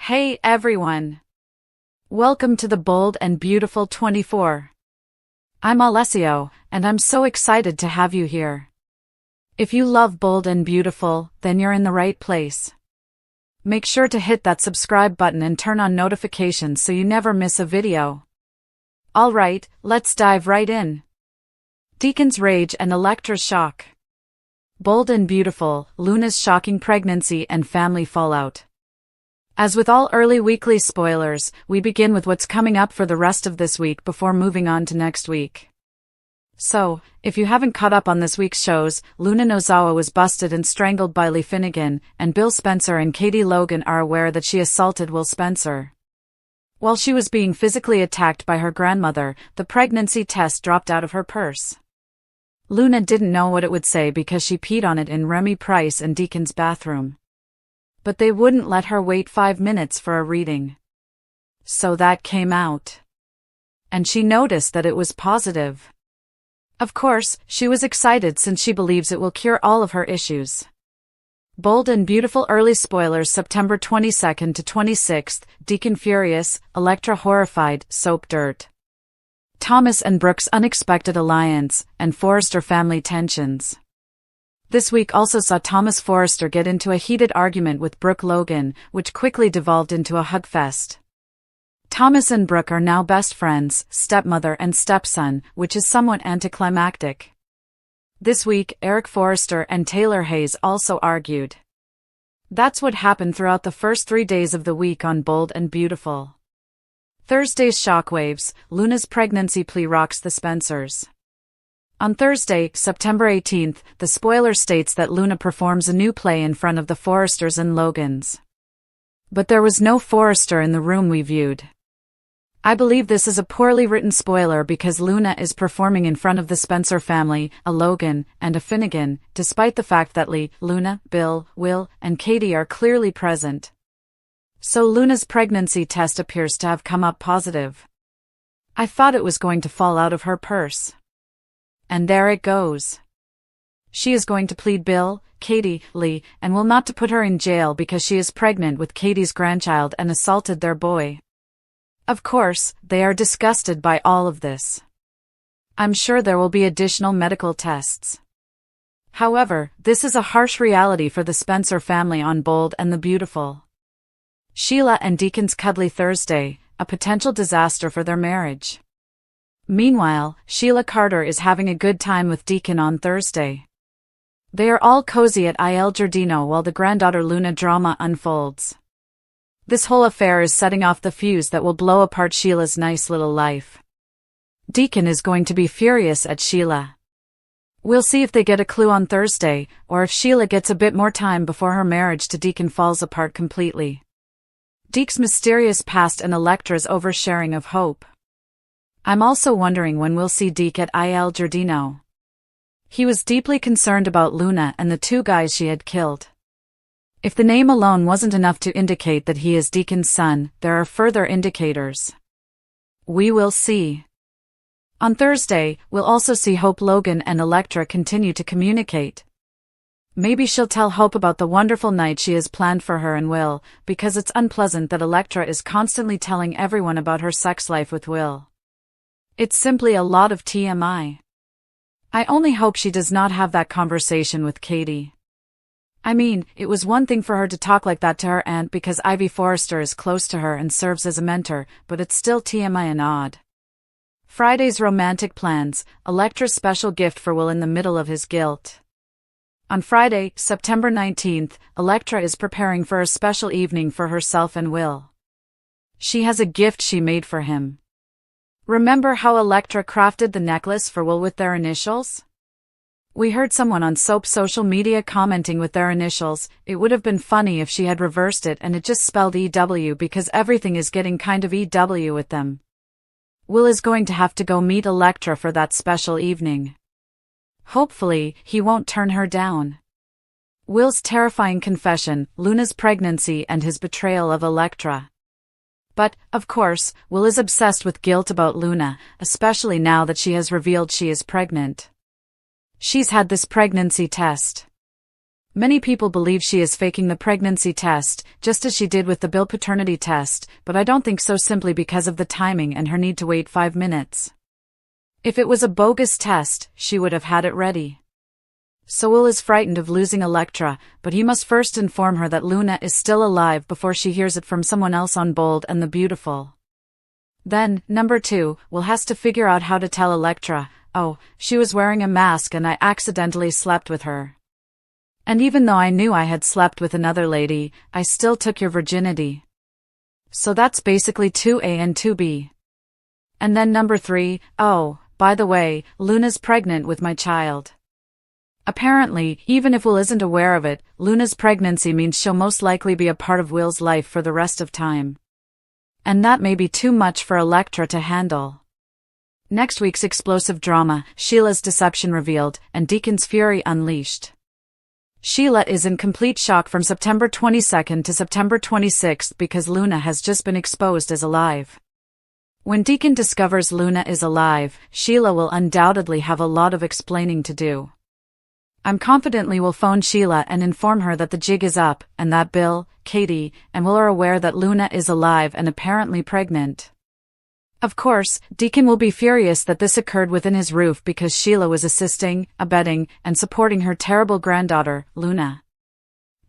Hey everyone! Welcome to the Bold and Beautiful 24. I'm Alessio, and I'm so excited to have you here. If you love Bold and Beautiful, then you're in the right place. Make sure to hit that subscribe button and turn on notifications so you never miss a video. Alright, let's dive right in. Deacon's rage and Elektra's shock. Bold and Beautiful, Luna's shocking pregnancy and family fallout. As with all early weekly spoilers, we begin with what's coming up for the rest of this week before moving on to next week. So, if you haven't caught up on this week's shows, Luna Nozawa was busted and strangled by Lee Finnegan, and Bill Spencer and Katie Logan are aware that she assaulted Will Spencer. While she was being physically attacked by her grandmother, the pregnancy test dropped out of her purse. Luna didn't know what it would say because she peed on it in Remy Price and Deacon's bathroom. But they wouldn't let her wait 5 minutes for a reading. So that came out. And she noticed that it was positive. Of course, she was excited since she believes it will cure all of her issues. Bold and Beautiful early spoilers September 22nd to 26th, Deacon furious, Elektra horrified, soap dirt. Thomas and Brooke's unexpected alliance, and Forrester family tensions. This week also saw Thomas Forrester get into a heated argument with Brooke Logan, which quickly devolved into a hugfest. Thomas and Brooke are now best friends, stepmother and stepson, which is somewhat anticlimactic. This week, Eric Forrester and Taylor Hayes also argued. That's what happened throughout the first 3 days of the week on Bold and Beautiful. Thursday's shockwaves, Luna's pregnancy plea rocks the Spencers. On Thursday, September 18th, the spoiler states that Luna performs a new play in front of the Forresters and Logans. But there was no Forrester in the room we viewed. I believe this is a poorly written spoiler because Luna is performing in front of the Spencer family, a Logan, and a Finnegan, despite the fact that Lee, Luna, Bill, Will, and Katie are clearly present. So Luna's pregnancy test appears to have come up positive. I thought it was going to fall out of her purse. And there it goes. She is going to plead Bill, Katie, Lee, and will not to put her in jail because she is pregnant with Katie's grandchild and assaulted their boy. Of course, they are disgusted by all of this. I'm sure there will be additional medical tests. However, this is a harsh reality for the Spencer family on Bold and the Beautiful. Sheila and Deacon's cuddly Thursday, a potential disaster for their marriage. Meanwhile, Sheila Carter is having a good time with Deacon on Thursday. They are all cozy at Il Giardino while the granddaughter Luna drama unfolds. This whole affair is setting off the fuse that will blow apart Sheila's nice little life. Deacon is going to be furious at Sheila. We'll see if they get a clue on Thursday, or if Sheila gets a bit more time before her marriage to Deacon falls apart completely. Deke's mysterious past and Elektra's oversharing of hope. I'm also wondering when we'll see Deke at Il Giardino. He was deeply concerned about Luna and the 2 guys she had killed. If the name alone wasn't enough to indicate that he is Deacon's son, there are further indicators. We will see. On Thursday, we'll also see Hope Logan and Elektra continue to communicate. Maybe she'll tell Hope about the wonderful night she has planned for her and Will, because it's unpleasant that Elektra is constantly telling everyone about her sex life with Will. It's simply a lot of TMI. I only hope she does not have that conversation with Katie. I mean, it was one thing for her to talk like that to her aunt because Ivy Forrester is close to her and serves as a mentor, but it's still TMI and odd. Friday's romantic plans, Elektra's special gift for Will in the middle of his guilt. On Friday, September 19th, Elektra is preparing for a special evening for herself and Will. She has a gift she made for him. Remember how Elektra crafted the necklace for Will with their initials? We heard someone on Soap social media commenting with their initials. It would have been funny if she had reversed it and it just spelled EW because everything is getting kind of EW with them. Will is going to have to go meet Elektra for that special evening. Hopefully, he won't turn her down. Will's terrifying confession, Luna's pregnancy and his betrayal of Elektra. But, of course, Will is obsessed with guilt about Luna, especially now that she has revealed she is pregnant. She's had this pregnancy test. Many people believe she is faking the pregnancy test, just as she did with the Bill paternity test, but I don't think so simply because of the timing and her need to wait 5 minutes. If it was a bogus test, she would have had it ready. So Will is frightened of losing Elektra, but he must first inform her that Luna is still alive before she hears it from someone else on Bold and the Beautiful. Then, number 2, Will has to figure out how to tell Elektra, "Oh, she was wearing a mask and I accidentally slept with her. And even though I knew I had slept with another lady, I still took your virginity." So that's basically 2A and 2B. And then number 3, "Oh, by the way, Luna's pregnant with my child." Apparently, even if Will isn't aware of it, Luna's pregnancy means she'll most likely be a part of Will's life for the rest of time. And that may be too much for Elektra to handle. Next week's explosive drama, Sheila's deception revealed, and Deacon's fury unleashed. Sheila is in complete shock from September 22nd to September 26th because Luna has just been exposed as alive. When Deacon discovers Luna is alive, Sheila will undoubtedly have a lot of explaining to do. I'm confidently will phone Sheila and inform her that the jig is up, and that Bill, Katie, and Will are aware that Luna is alive and apparently pregnant. Of course, Deacon will be furious that this occurred within his roof because Sheila was assisting, abetting, and supporting her terrible granddaughter, Luna.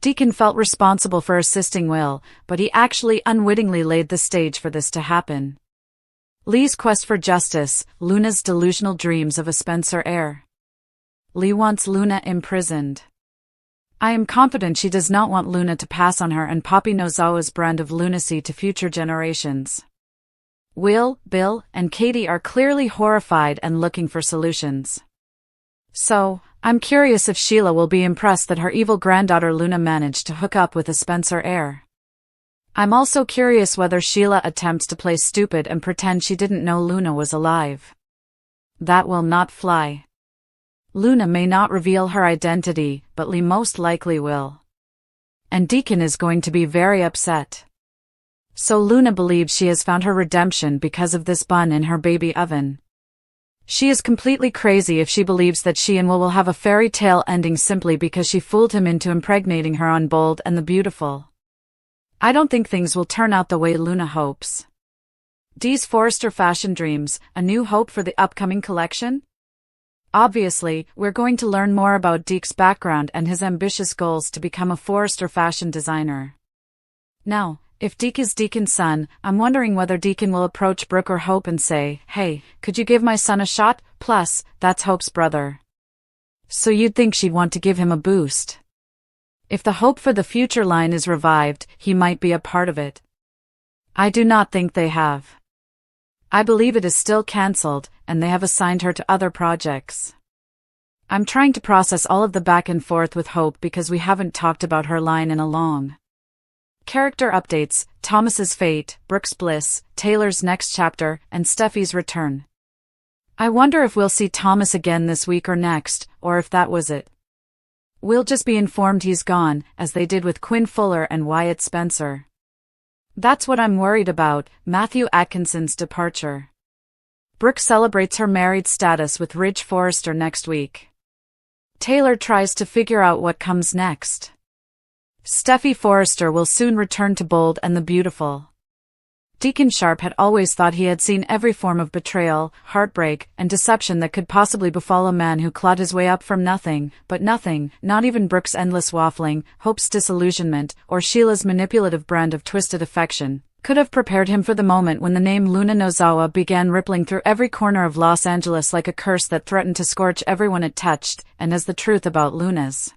Deacon felt responsible for assisting Will, but he actually unwittingly laid the stage for this to happen. Lee's quest for justice, Luna's delusional dreams of a Spencer heir. Lee wants Luna imprisoned. I am confident she does not want Luna to pass on her and Papi Nozawa's brand of lunacy to future generations. Will, Bill, and Katie are clearly horrified and looking for solutions. So, I'm curious if Sheila will be impressed that her evil granddaughter Luna managed to hook up with a Spencer heir. I'm also curious whether Sheila attempts to play stupid and pretend she didn't know Luna was alive. That will not fly. Luna may not reveal her identity, but Lee most likely will. And Deacon is going to be very upset. So Luna believes she has found her redemption because of this bun in her baby oven. She is completely crazy if she believes that she and Will have a fairy tale ending simply because she fooled him into impregnating her on Bold and the Beautiful. I don't think things will turn out the way Luna hopes. Dee's Forrester fashion dreams, a new hope for the upcoming collection? Obviously, we're going to learn more about Deke's background and his ambitious goals to become a Forrester fashion designer. Now, if Deke is Deacon's son, I'm wondering whether Deacon will approach Brooke or Hope and say, "Hey, could you give my son a shot? Plus, that's Hope's brother." So you'd think she'd want to give him a boost. If the Hope for the Future line is revived, he might be a part of it. I do not think they have. I believe it is still cancelled, and they have assigned her to other projects. I'm trying to process all of the back and forth with Hope because we haven't talked about her line in a long. Character updates, Thomas's fate, Brooke's bliss, Taylor's next chapter, and Steffi's return. I wonder if we'll see Thomas again this week or next, or if that was it. We'll just be informed he's gone, as they did with Quinn Fuller and Wyatt Spencer. That's what I'm worried about, Matthew Atkinson's departure. Brooke celebrates her married status with Ridge Forrester next week. Taylor tries to figure out what comes next. Steffi Forrester will soon return to Bold and the Beautiful. Deacon Sharp had always thought he had seen every form of betrayal, heartbreak, and deception that could possibly befall a man who clawed his way up from nothing, but nothing, not even Brooke's endless waffling, Hope's disillusionment, or Sheila's manipulative brand of twisted affection, could have prepared him for the moment when the name Luna Nozawa began rippling through every corner of Los Angeles like a curse that threatened to scorch everyone it touched, and as the truth about Luna's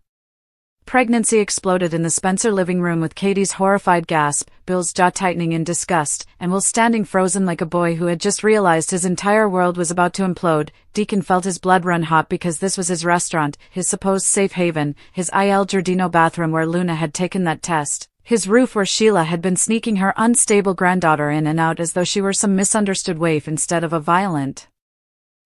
pregnancy exploded in the Spencer living room with Katie's horrified gasp, Bill's jaw tightening in disgust, and Will standing frozen like a boy who had just realized his entire world was about to implode. Deacon felt his blood run hot because this was his restaurant, his supposed safe haven, his Il Giardino bathroom where Luna had taken that test, his roof where Sheila had been sneaking her unstable granddaughter in and out as though she were some misunderstood waif instead of a violent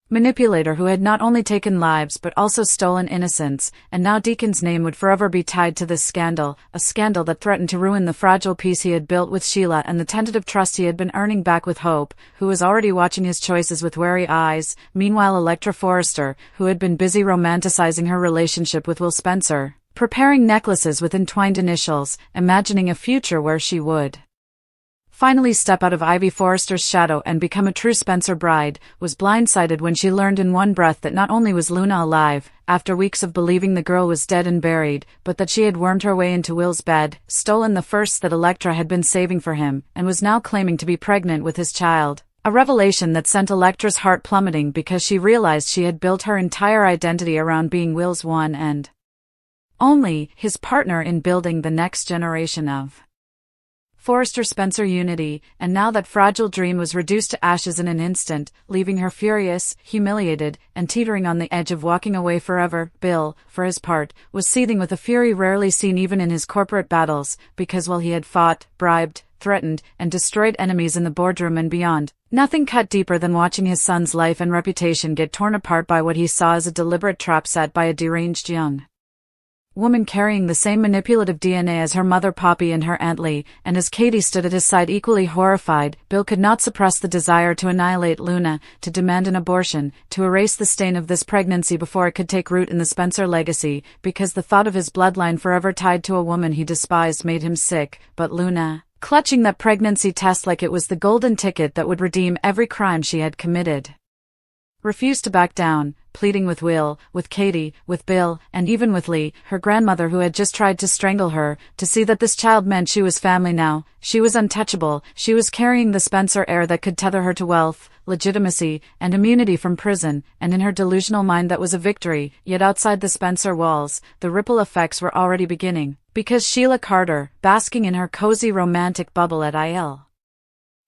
manipulator who had not only taken lives but also stolen innocence, and now Deacon's name would forever be tied to this scandal, a scandal that threatened to ruin the fragile peace he had built with Sheila and the tentative trust he had been earning back with Hope, who was already watching his choices with wary eyes. Meanwhile, Elektra Forrester, who had been busy romanticizing her relationship with Will Spencer, preparing necklaces with entwined initials, imagining a future where she would finally step out of Ivy Forrester's shadow and become a true Spencer bride, was blindsided when she learned in one breath that not only was Luna alive, after weeks of believing the girl was dead and buried, but that she had wormed her way into Will's bed, stolen the first that Elektra had been saving for him, and was now claiming to be pregnant with his child. A revelation that sent Elektra's heart plummeting because she realized she had built her entire identity around being Will's one and only his partner in building the next generation of Forrester-Spencer unity, and now that fragile dream was reduced to ashes in an instant, leaving her furious, humiliated, and teetering on the edge of walking away forever. Bill, for his part, was seething with a fury rarely seen even in his corporate battles, because while he had fought, bribed, threatened, and destroyed enemies in the boardroom and beyond, nothing cut deeper than watching his son's life and reputation get torn apart by what he saw as a deliberate trap set by a deranged young woman carrying the same manipulative DNA as her mother Poppy and her Aunt Lee, and as Katie stood at his side equally horrified, Bill could not suppress the desire to annihilate Luna, to demand an abortion, to erase the stain of this pregnancy before it could take root in the Spencer legacy, because the thought of his bloodline forever tied to a woman he despised made him sick. But Luna, clutching that pregnancy test like it was the golden ticket that would redeem every crime she had committed, refused to back down, pleading with Will, with Katie, with Bill, and even with Lee, her grandmother who had just tried to strangle her, to see that this child meant she was family now. She was untouchable. She was carrying the Spencer heir that could tether her to wealth, legitimacy, and immunity from prison, and in her delusional mind that was a victory. Yet outside the Spencer walls, the ripple effects were already beginning, because Sheila Carter, basking in her cozy romantic bubble at Il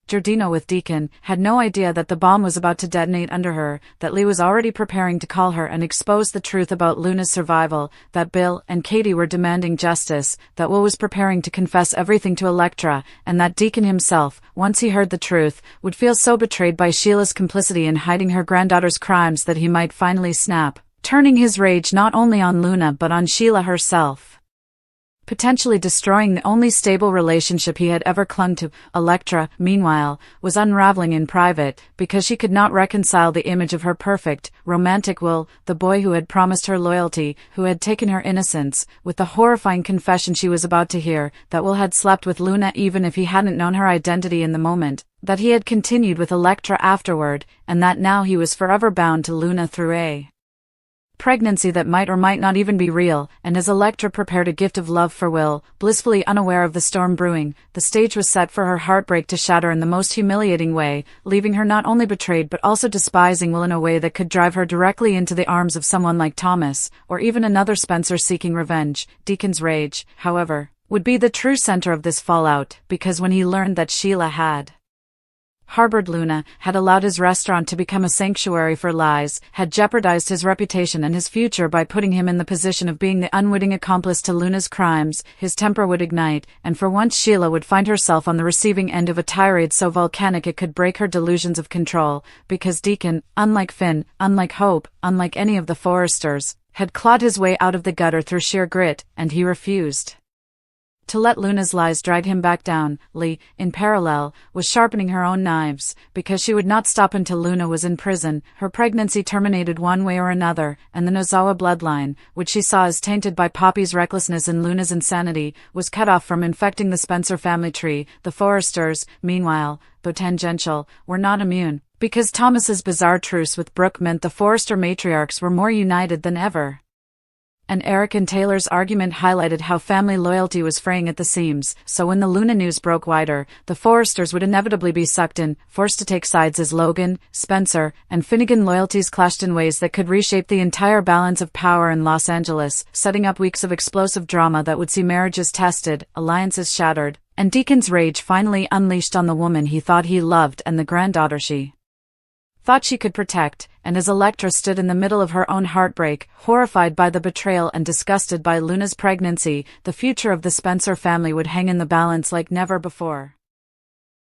Giardino with Deacon, had no idea that the bomb was about to detonate under her, that Lee was already preparing to call her and expose the truth about Luna's survival, that Bill and Katie were demanding justice, that Will was preparing to confess everything to Elektra, and that Deacon himself, once he heard the truth, would feel so betrayed by Sheila's complicity in hiding her granddaughter's crimes that he might finally snap, turning his rage not only on Luna but on Sheila herself, potentially destroying the only stable relationship he had ever clung to. Elektra, meanwhile, was unraveling in private, because she could not reconcile the image of her perfect, romantic Will, the boy who had promised her loyalty, who had taken her innocence, with the horrifying confession she was about to hear, that Will had slept with Luna even if he hadn't known her identity in the moment, that he had continued with Elektra afterward, and that now he was forever bound to Luna through a pregnancy that might or might not even be real. And as Elektra prepared a gift of love for Will, blissfully unaware of the storm brewing, the stage was set for her heartbreak to shatter in the most humiliating way, leaving her not only betrayed but also despising Will in a way that could drive her directly into the arms of someone like Thomas, or even another Spencer seeking revenge. Deacon's rage, however, would be the true center of this fallout, because when he learned that Sheila had harbored Luna, had allowed his restaurant to become a sanctuary for lies, had jeopardized his reputation and his future by putting him in the position of being the unwitting accomplice to Luna's crimes, his temper would ignite, and for once Sheila would find herself on the receiving end of a tirade so volcanic it could break her delusions of control, because Deacon, unlike Finn, unlike Hope, unlike any of the Forresters, had clawed his way out of the gutter through sheer grit, and he refused to let Luna's lies drag him back down. Lee, in parallel, was sharpening her own knives, because she would not stop until Luna was in prison, her pregnancy terminated one way or another, and the Nozawa bloodline, which she saw as tainted by Poppy's recklessness and Luna's insanity, was cut off from infecting the Spencer family tree. The Forresters, meanwhile, though tangential, were not immune, because Thomas's bizarre truce with Brooke meant the Forrester matriarchs were more united than ever. And Eric and Taylor's argument highlighted how family loyalty was fraying at the seams, so when the Luna news broke wider, the Forresters would inevitably be sucked in, forced to take sides as Logan, Spencer, and Finnegan loyalties clashed in ways that could reshape the entire balance of power in Los Angeles, setting up weeks of explosive drama that would see marriages tested, alliances shattered, and Deacon's rage finally unleashed on the woman he thought he loved and the granddaughter she thought she could protect. And as Elektra stood in the middle of her own heartbreak, horrified by the betrayal and disgusted by Luna's pregnancy, the future of the Spencer family would hang in the balance like never before.